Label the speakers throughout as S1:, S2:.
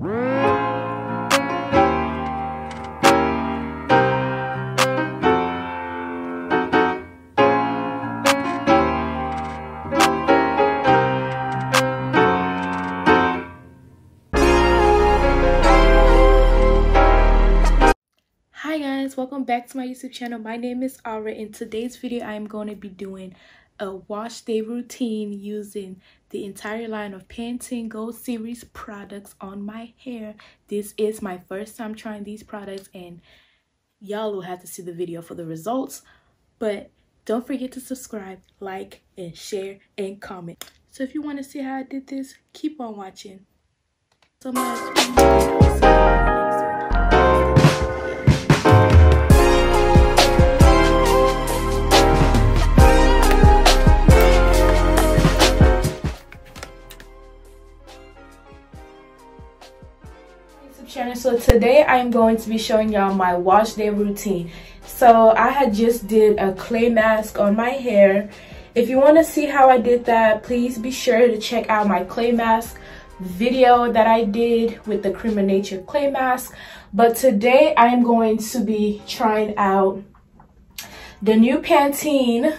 S1: Hi guys, welcome back to my YouTube channel. My name is Ara. In today's video I am going to be doing a wash day routine using the entire line of Pantene Gold Series products on my hair. This is my first time trying these products and y'all will have to see the video for the results, but don't forget to subscribe, like, and share and comment. So if you want to see how I did this, keep on watching. So much. Channel. So today I am going to be showing y'all my wash day routine. So I had just did a clay mask on my hair. If you want to see how I did that, please be sure to check out my clay mask video that I did with the Cream of Nature clay mask. But today I am going to be trying out the new Pantene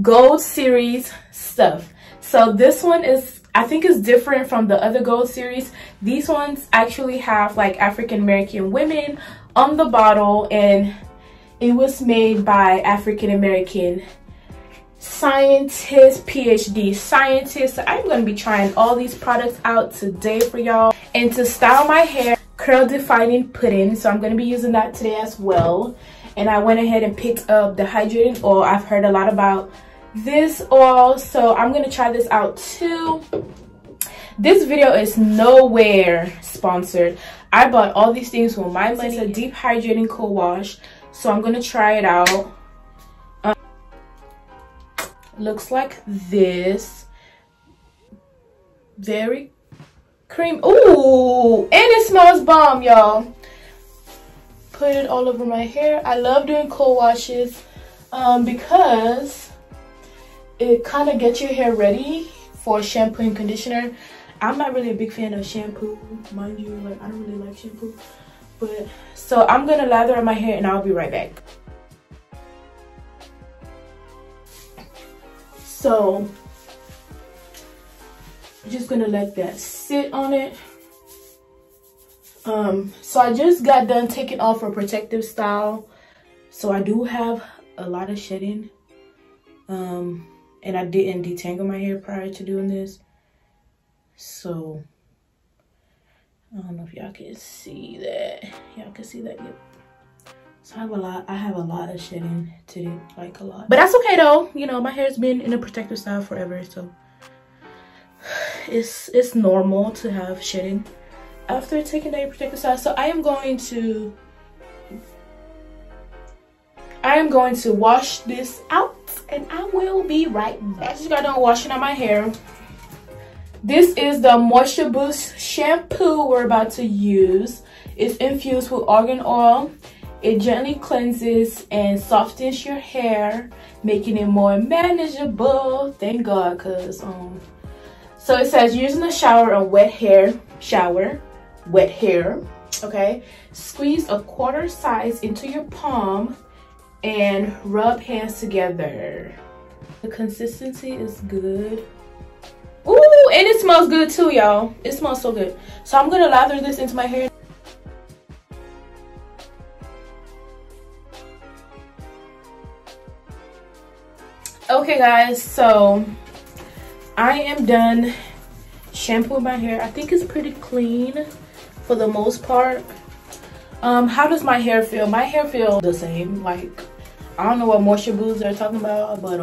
S1: Gold Series stuff. So this one is, I think, is different from the other Gold Series. These ones actually have like African American women on the bottle, and it was made by African American scientists, PhD scientists. So I'm going to be trying all these products out today for y'all. And to style my hair, curl defining pudding. So I'm going to be using that today as well. And I went ahead and picked up the Hydrating Oil. I've heard a lot about this oil, so I'm gonna try this out too. This video is nowhere sponsored. I bought all these things with my money. It's a deep hydrating co-wash, so I'm gonna try it out. Looks like this. Very cream. Ooh, and it smells bomb, y'all. Put it all over my hair. I love doing co-washes because it kind of gets your hair ready for shampoo and conditioner. I'm not really a big fan of shampoo, mind you. Like, I don't really like shampoo. But so I'm gonna lather up my hair and I'll be right back. So I'm just gonna let that sit on it. So I just got done taking off a protective style, so I do have a lot of shedding. And I didn't detangle my hair prior to doing this, so I don't know if y'all can see that. Y'all can see that. Yep. So I have a lot of shedding to do, like a lot. But that's okay though. You know, my hair's been in a protective style forever, so it's normal to have shedding after taking a protective style. So I am going to wash this out and I will be right back. I just got done washing out my hair. This is the Moisture Boost shampoo we're about to use. It's infused with argan oil. It gently cleanses and softens your hair, making it more manageable. Thank God, cause so it says use in the shower on wet hair. Okay, squeeze a quarter size into your palm and rub hands together. The consistency is good. Ooh, and it smells good too, y'all. It smells so good. So I'm gonna lather this into my hair. Okay guys, so I am done shampooing my hair. I think it's pretty clean for the most part. How does my hair feel? My hair feels the same. Like, I don't know what moisture boost they're talking about, but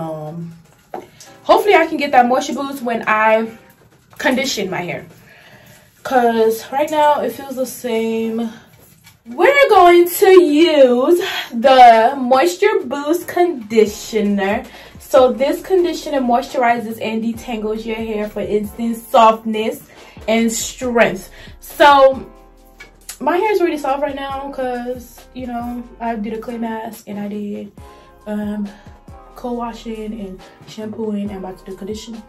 S1: hopefully I can get that moisture boost when I condition my hair, cause right now it feels the same. We're going to use the Moisture Boost conditioner. So this conditioner moisturizes and detangles your hair for instant softness and strength. So my hair is really soft right now because, you know, I did a clay mask and I did co-washing and shampooing and about to do condition.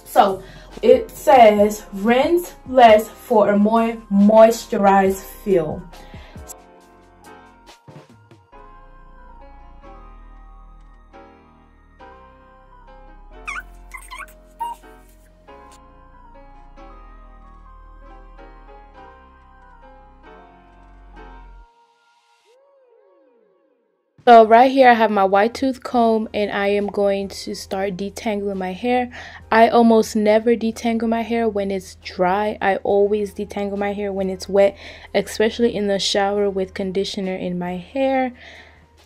S1: So it says rinse less for a more moisturized feel. So right here I have my white tooth comb and I am going to start detangling my hair. I almost never detangle my hair when it's dry. I always detangle my hair when it's wet, especially in the shower with conditioner in my hair.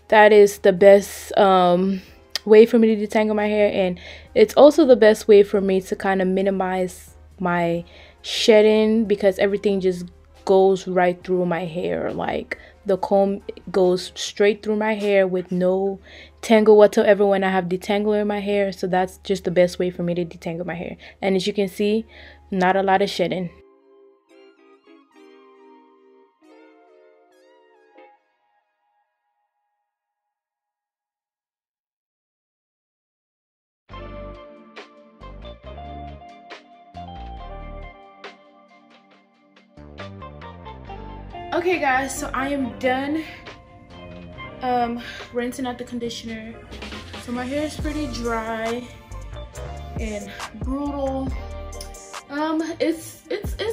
S1: That is the best way for me to detangle my hair, and it's also the best way for me to kind of minimize my shedding because everything just goes right through my hair. Like the comb goes straight through my hair with no tangle whatsoever when I have detangler in my hair. So that's just the best way for me to detangle my hair. And as you can see, not a lot of shedding. Okay guys, so I am done rinsing out the conditioner. So my hair is pretty dry and brutal. It's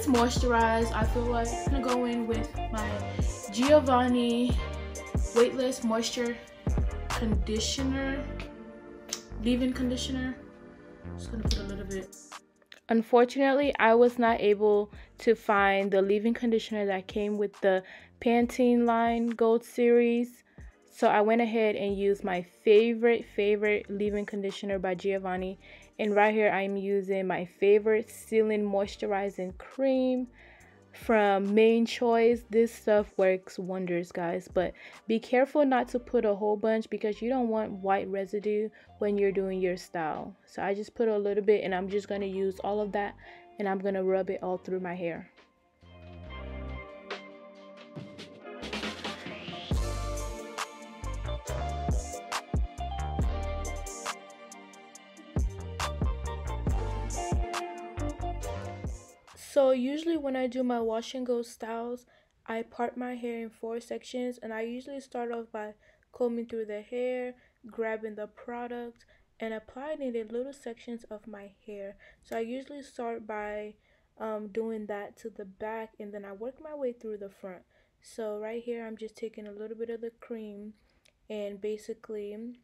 S1: moisturized. I feel like I'm gonna go in with my Giovanni Weightless Moisture Conditioner, leave-in conditioner. Just gonna put a little bit. Unfortunately, I was not able to find the leave-in conditioner that came with the Pantene line Gold Series. So I went ahead and used my favorite leave-in conditioner by Giovanni. And right here I'm using my favorite Sealant Moisturizing Cream from Main Choice. This stuff works wonders, guys, but be careful not to put a whole bunch because you don't want white residue when you're doing your style. So I just put a little bit and I'm just going to use all of that and I'm going to rub it all through my hair. So usually when I do my wash and go styles, I part my hair in 4 sections, and I usually start off by combing through the hair, grabbing the product, and applying it in little sections of my hair. So I usually start by doing that to the back, and then I work my way through the front. So right here I'm just taking a little bit of the cream and basically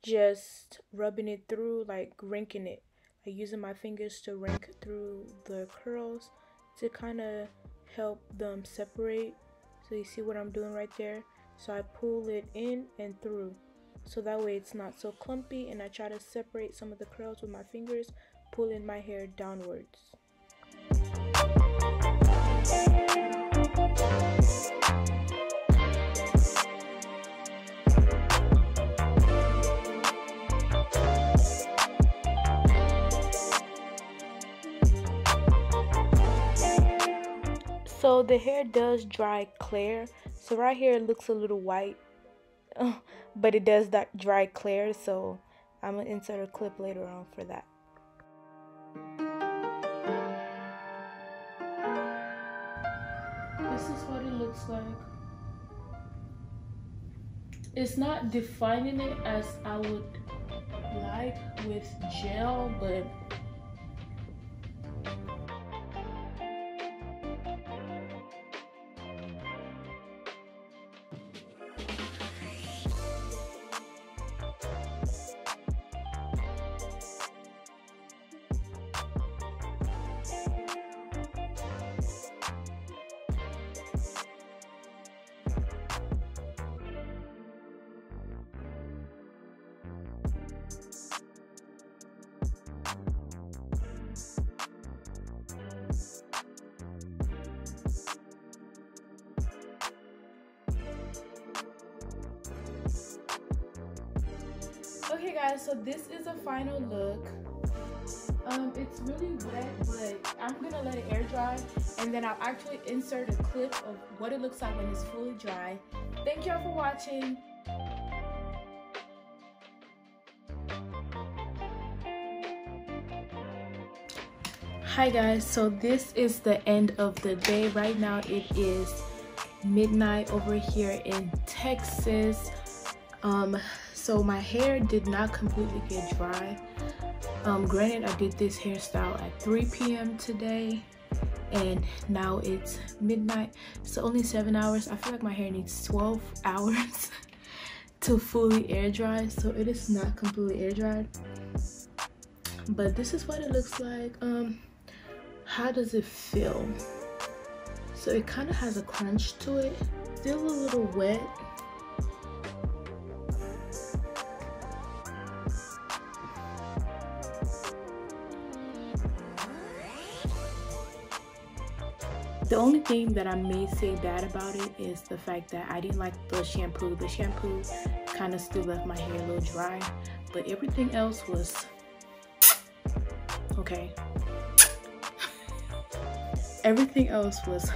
S1: just rubbing it through, like rinking it, like using my fingers to rink through the curls to kind of help them separate. So you see what I'm doing right there? So I pull it in and through, so that way it's not so clumpy, and I try to separate some of the curls with my fingers, pulling my hair downwards. So the hair does dry clear. So right here it looks a little white, but it does that dry clear. So I'm gonna insert a clip later on for that. This is what it looks like. It's not defining it as I would like with gel, but okay guys, so this is a final look. It's really wet, but I'm gonna let it air dry, and then I'll actually insert a clip of what it looks like when it's fully dry. Thank y'all for watching. Hi guys, so this is the end of the day. Right now it is midnight over here in Texas. So my hair did not completely get dry. Granted, I did this hairstyle at 3 p.m. today, and now it's midnight, so only 7 hours. I feel like my hair needs 12 hours to fully air dry, so it is not completely air dried. But this is what it looks like. How does it feel? So it kind of has a crunch to it, still a little wet. The only thing that I may say bad about it is the fact that I didn't like the shampoo. The shampoo kind of still left my hair a little dry, but everything else was okay. Everything else was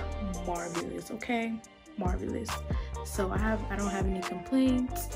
S1: marvelous, okay? Marvelous. So I don't have any complaints.